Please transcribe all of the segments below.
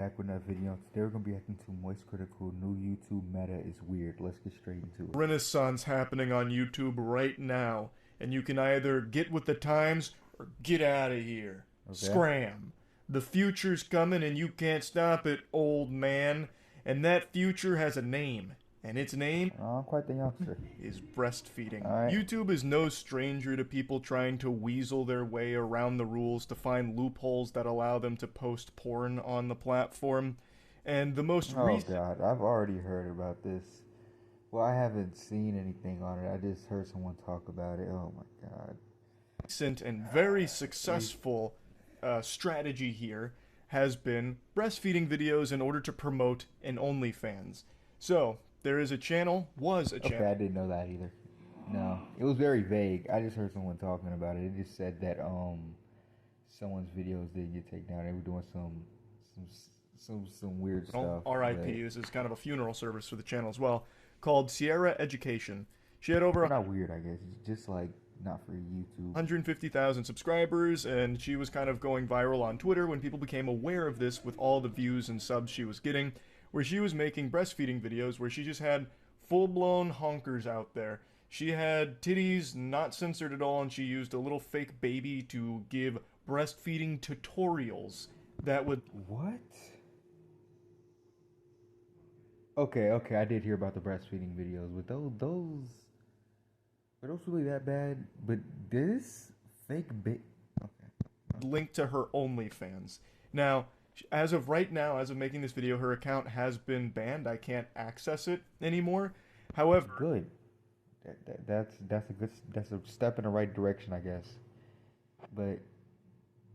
Back with that video. Today we're gonna be acting too moist critical. New YouTube meta is weird. Let's get straight into it. Renaissance happening on YouTube right now, and you can either get with the times or get out of here. Okay. Scram. The future's coming and you can't stop it, old man. And that future has a name, and its name I'm quite the youngster. is breastfeeding. Alright. YouTube is no stranger to people trying to weasel their way around the rules to find loopholes that allow them to post porn on the platform. And the most Oh recent god, I've already heard about this. Well, I haven't seen anything on it. I just heard someone talk about it. Oh my god. and very successful strategy here has been breastfeeding videos in order to promote an OnlyFans. So, there is a channel, Okay, I didn't know that either. No. It was very vague. I just heard someone talking about it. It just said that someone's videos did get taken down. They were doing some weird stuff. RIP. This is kind of a funeral service for the channel as well, called Sierra Education. She had over not weird, I guess. It's just like not for YouTube. 150,000 subscribers, and she was kind of going viral on Twitter when people became aware of this with all the views and subs she was getting, where she was making breastfeeding videos where she just had full-blown honkers out there. She had titties not censored at all, and she used a little fake baby to give breastfeeding tutorials that would... What? Okay, I did hear about the breastfeeding videos, but are those really that bad? But this fake bit. Okay. Link to her OnlyFans. Now, as of right now, as of making this video, her account has been banned. I can't access it anymore. However, good. That's a step in the right direction, I guess. But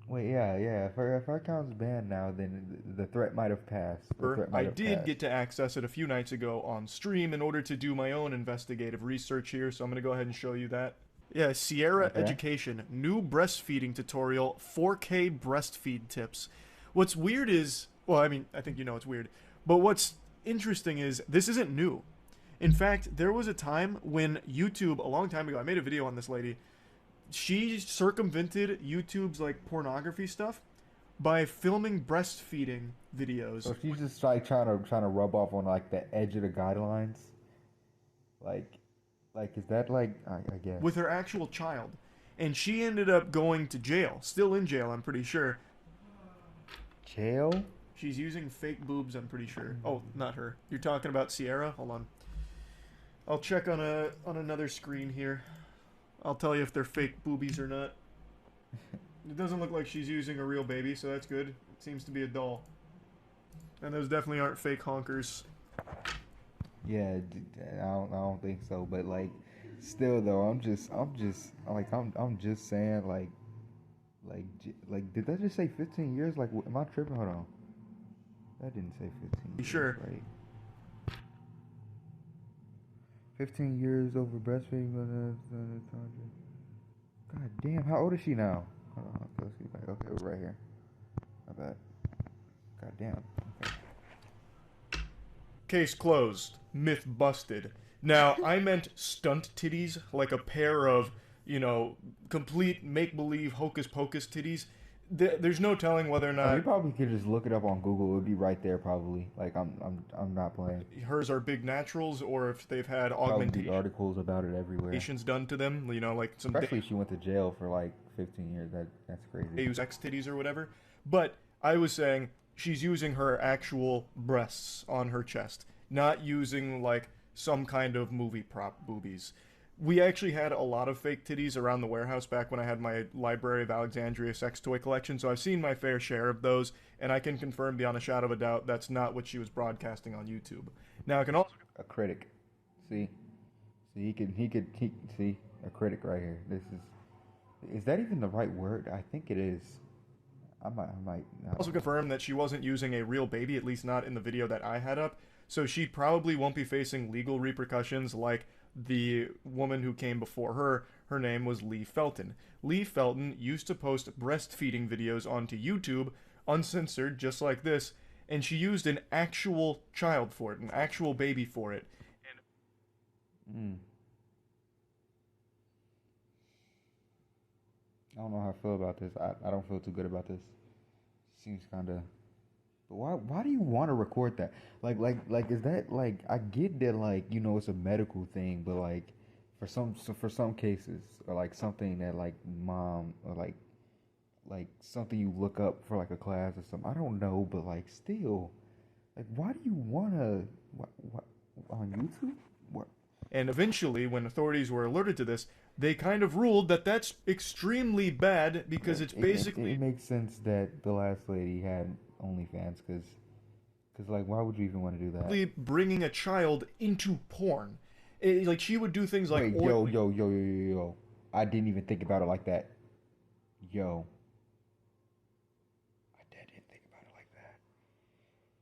wait, yeah. If her account's banned now, then the threat might have passed. I did get to access it a few nights ago on stream in order to do my own investigative research here, so I'm going to go ahead and show you that. Yeah, Sierra Education, new breastfeeding tutorial, 4K breastfeed tips. What's weird is, well, I mean, I think you know it's weird, but what's interesting is this isn't new. In fact, there was a time when YouTube, a long time ago, I made a video on this lady. She circumvented YouTube's like pornography stuff by filming breastfeeding videos. So she's just like trying to rub off on like the edge of the guidelines. Like is that like I guess with her actual child, and she ended up going to jail. Still in jail, I'm pretty sure. Jail? She's using fake boobs, I'm pretty sure. Oh, not her. You're talking about Sierra? Hold on. I'll check on another screen here. I'll tell you if they're fake boobies or not. It doesn't look like she's using a real baby, so that's good. It seems to be a doll. And those definitely aren't fake honkers. Yeah, I don't think so. But like, still though, I'm just saying like, did that just say 15 years? Like, am I tripping? Hold on. That didn't say 15 years. Sure. Right? 15 years over breastfeeding. God damn, how old is she now? Hold on, let's see back. Okay, we're right here. My bad. God damn. Okay. Case closed. Myth busted. Now, I meant stunt titties, like a pair of, you know, complete make-believe hocus-pocus titties. There's no telling whether or not... You probably could just look it up on Google. It would be right there, probably. Like, I'm not playing. Hers are big naturals, or if they've had augmentation articles about it everywhere. Done to them, you know, like some... Especially if she went to jail for like 15 years. That's crazy. They use X titties or whatever. But I was saying she's using her actual breasts on her chest, not using like some kind of movie prop boobies. We actually had a lot of fake titties around the warehouse back when I had my Library of Alexandria sex toy collection, so I've seen my fair share of those, and I can confirm beyond a shadow of a doubt that's not what she was broadcasting on YouTube. Now, I can also... A critic. See, he could see, a critic right here. Is that even the right word? I think it is. I might also confirm that she wasn't using a real baby, at least not in the video that I had up, so she probably won't be facing legal repercussions like the woman who came before her. Her name was Lee Felton. Lee Felton used to post breastfeeding videos onto YouTube, uncensored, just like this, and she used an actual child for it, an actual baby for it. I don't know how I feel about this. I don't feel too good about this. Seems kind of But why do you want to record that? Like is that like I get that like it's a medical thing, but like for some cases or like something that like mom or like something you look up for like a class or something. I don't know, but like still, like why do you wanna what on YouTube? What? And eventually, when authorities were alerted to this, they kind of ruled that that's extremely bad because it's It basically makes sense that the last lady had OnlyFans because like why would you even want to do that? bringing a child into porn. Like she would do things like Wait, yo. I didn't even think about it like that. Yo, I didn't think about it like that.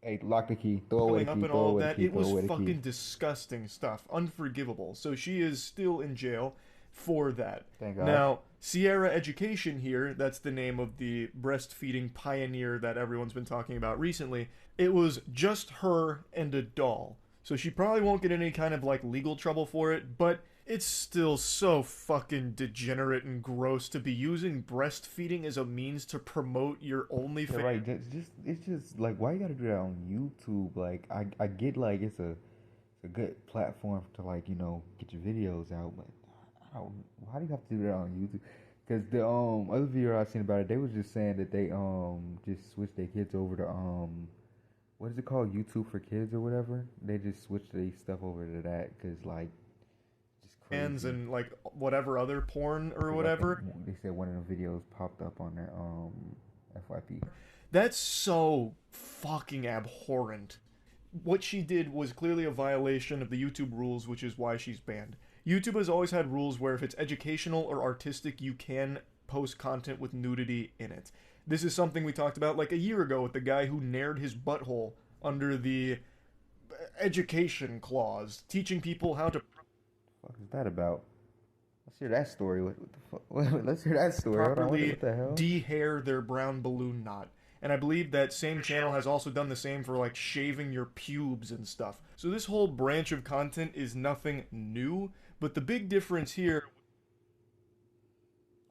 Hey, lock the key. Throw away oiling the up key. and Throw all of away the that. key. It Throw was away the key. fucking disgusting stuff, unforgivable. So she is still in jail for that. Thank God. Now, Sierra Education here, that's the name of the breastfeeding pioneer that everyone's been talking about recently. It was just her and a doll. So she probably won't get any kind of like legal trouble for it, but it's still so fucking degenerate and gross to be using breastfeeding as a means to promote your Yeah, OnlyFans. right. It's just like why you gotta do that on YouTube? Like I get like it's a good platform to like get your videos out, but I don't. Why do you have to do that on YouTube? Because the other video I seen about it, they was just saying that they just switched their kids over to what is it called, YouTube for Kids or whatever. They just switched their stuff over to that because like just crazy. And like whatever other porn or 'Cause I think whatever. they said one of the videos popped up on their FYP. That's so fucking abhorrent. What she did was clearly a violation of the YouTube rules, which is why she's banned. YouTube has always had rules where if it's educational or artistic, you can post content with nudity in it. This is something we talked about like a year ago with the guy who nared his butthole under the education clause, teaching people how to What the fuck is that about? Let's hear that story. What the fuck? Let's hear that story. Hold on. properly What the hell? de-hair their brown balloon knot. And I believe that same channel has also done the same for like shaving your pubes and stuff. So this whole branch of content is nothing new, but the big difference here.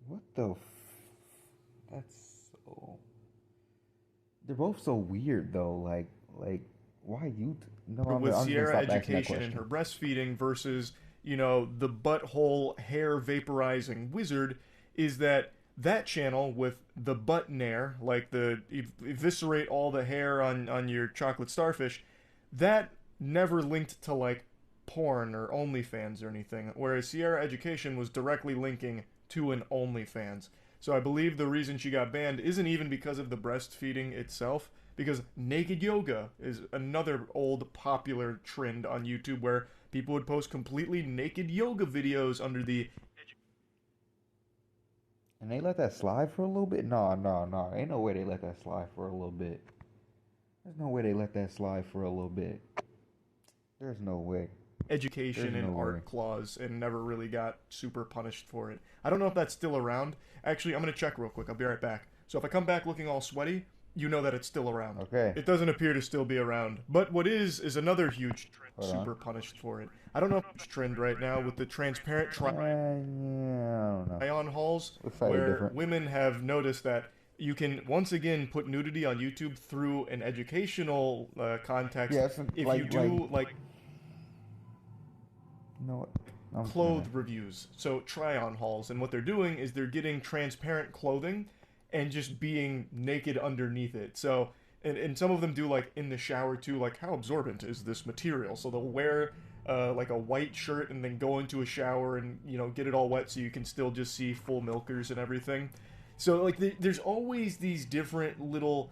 What the? That's so. They're both so weird though. Like why you? No, With I'm just gonna Sierra stop asking that Education and her question. breastfeeding versus, the butthole hair vaporizing wizard is that that channel with the butt nair, like the eviscerate all the hair on your chocolate starfish, that never linked to like porn or OnlyFans or anything, whereas Sierra Education was directly linking to an OnlyFans. So I believe the reason she got banned isn't even because of the breastfeeding itself, because naked yoga is another old popular trend on YouTube where people would post completely naked yoga videos under the And they let that slide for a little bit? No. Ain't no way they let that slide for a little bit. There's no way they let that slide for a little bit. There's no way. education There's and no way. art clause and never really got super punished for it. I don't know if that's still around. Actually, I'm going to check real quick. I'll be right back. So if I come back looking all sweaty, you know that it's still around. Okay. It doesn't appear to still be around. But what is another huge trend, Hold on. super punished for it. I don't know if it's a trend right now with the transparent Yeah, I don't know. try-on hauls Looks slightly where different. women have noticed that you can once again put nudity on YouTube through an educational context. Yeah, it's If like you do like you know what? I'm just clothes gonna. reviews, so try-on hauls, and what they're doing is they're getting transparent clothing and just being naked underneath it. So and some of them do like in the shower too, like how absorbent is this material? So they'll wear like a white shirt and then go into a shower and get it all wet so you can still just see full milkers and everything. So like there's always these different little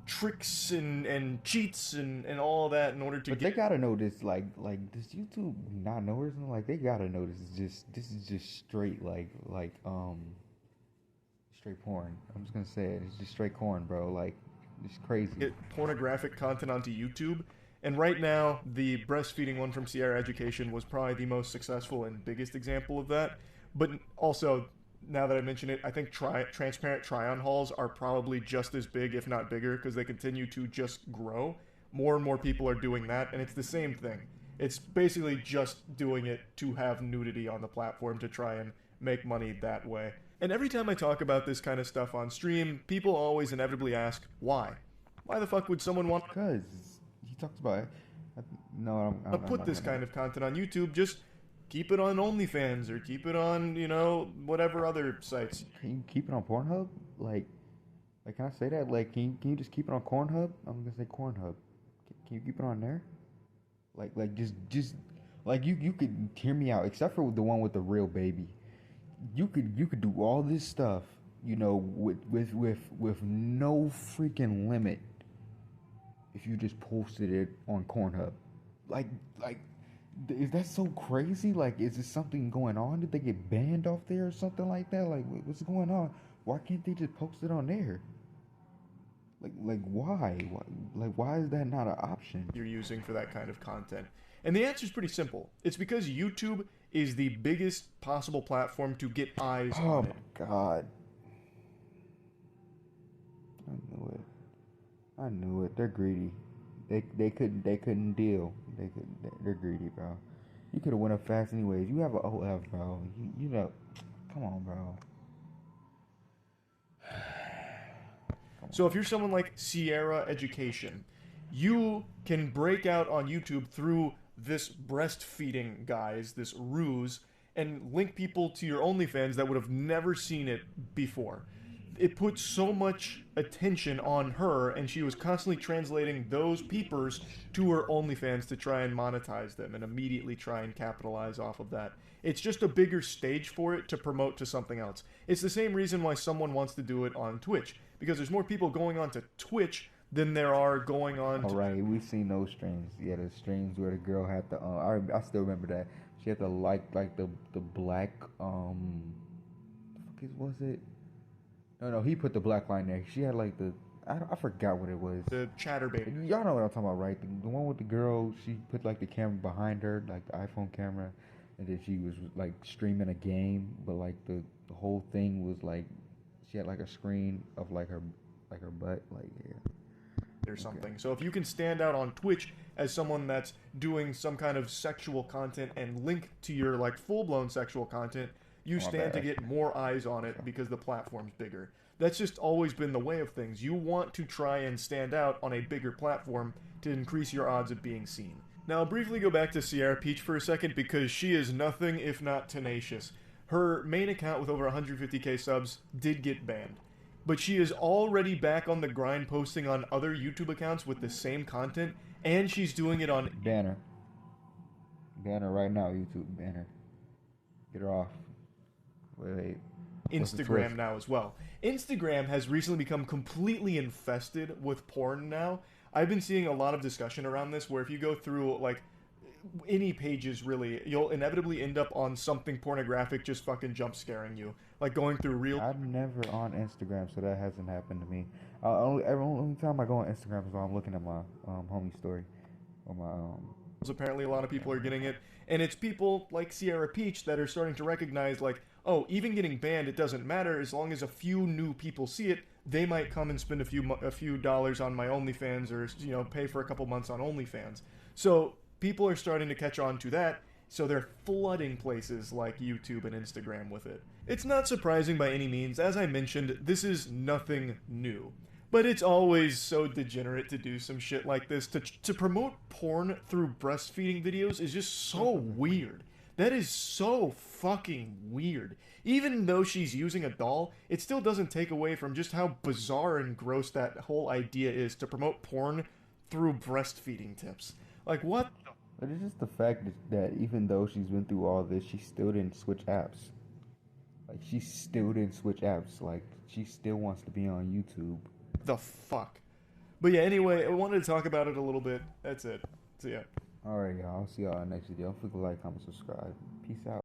tricks and cheats and all that in order to But get. they gotta know this. Like does YouTube not know or something? Like they gotta know this is just straight straight porn. I'm just gonna say it. It's just straight corn, bro. Like it's crazy. Get pornographic content onto YouTube. And right now, the breastfeeding one from Sierra Education was probably the most successful and biggest example of that. But also, now that I mention it, I think transparent try-on hauls are probably just as big, if not bigger, because they continue to just grow. More and more people are doing that, and it's the same thing. It's basically just doing it to have nudity on the platform to try and make money that way. And every time I talk about this kind of stuff on stream, people always inevitably ask, why? Why the fuck would someone want Because he talks about it. No, to I'm put not this gonna. kind of content on YouTube? Just keep it on OnlyFans or keep it on, whatever other sites. Can you keep it on Pornhub? Like, can I say that? Like, can you just keep it on Cornhub? I'm gonna say Cornhub. Can you keep it on there? Just like you could hear me out, except for the one with the real baby. You could do all this stuff, with no freaking limit if you just posted it on Cornhub. Like, is that so crazy? Like, is there something going on? Did they get banned off there or something like that? Like, what's going on? Why can't they just post it on there? Like why? Why is that not an option? You're using for that kind of content? And the answer is pretty simple. It's because YouTube is the biggest possible platform to get eyes Oh on my it. God. I knew it. They're greedy. They couldn't deal. They're greedy, bro. You could have went up fast anyways. You have an OF, bro. Come on, bro. So if you're someone like Sierra Education, you can break out on YouTube through this breastfeeding guise, this ruse, and link people to your OnlyFans that would have never seen it before. It put so much attention on her, and she was constantly translating those peepers to her OnlyFans to try and monetize them and immediately try and capitalize off of that. It's just a bigger stage for it to promote to something else. It's the same reason why someone wants to do it on Twitch, because there's more people going on to Twitch than there are going on to... All right, we've seen those streams. Yeah, the streams where the girl had to. I still remember that. She had to like the black the fuck was it? No, he put the black line there. She had like I forgot what it was. The chatterbait. Y'all know what I'm talking about, right? The one with the girl. She put like the camera behind her, like the iPhone camera, and then she was like streaming a game, but like the whole thing was like she had like a screen of like her butt, like yeah. Or something. Okay. So if you can stand out on Twitch as someone that's doing some kind of sexual content and link to your like full-blown sexual content, you stand to get more eyes on it because the platform's bigger. That's just always been the way of things. You want to try and stand out on a bigger platform to increase your odds of being seen. Now, I'll briefly go back to Sierra Peach for a second because she is nothing if not tenacious. Her main account with over 150k subs did get banned. But she is already back on the grind posting on other YouTube accounts with the same content, and she's doing it on... Banner right now, YouTube, banner. Get her off. Wait. Instagram now as well. Instagram has recently become completely infested with porn now. I've been seeing a lot of discussion around this where if you go through, like, any pages really, you'll inevitably end up on something pornographic just fucking jump scaring you. Like going through real... I'm never on Instagram, so that hasn't happened to me. Only time I go on Instagram is when I'm looking at my homie story. Or my Apparently a lot of people are getting it. And it's people like Sierra Peach that are starting to recognize, like, oh, even getting banned, it doesn't matter. As long as a few new people see it, they might come and spend a few dollars on my OnlyFans or, pay for a couple months on OnlyFans. So people are starting to catch on to that, so they're flooding places like YouTube and Instagram with it. It's not surprising by any means. As I mentioned, this is nothing new. But it's always so degenerate to do some shit like this. To promote porn through breastfeeding videos is just so weird. That is so fucking weird. Even though she's using a doll, it still doesn't take away from just how bizarre and gross that whole idea is to promote porn through breastfeeding tips. Like, what? But it's just the fact that even though she's been through all this, she still didn't switch apps. Like, she still didn't switch apps. Like, she still wants to be on YouTube. The fuck? But yeah, anyway, I wanted to talk about it a little bit. That's it. So yeah. Alright, y'all. I'll see y'all in the next video. Don't forget to like, comment, subscribe. Peace out.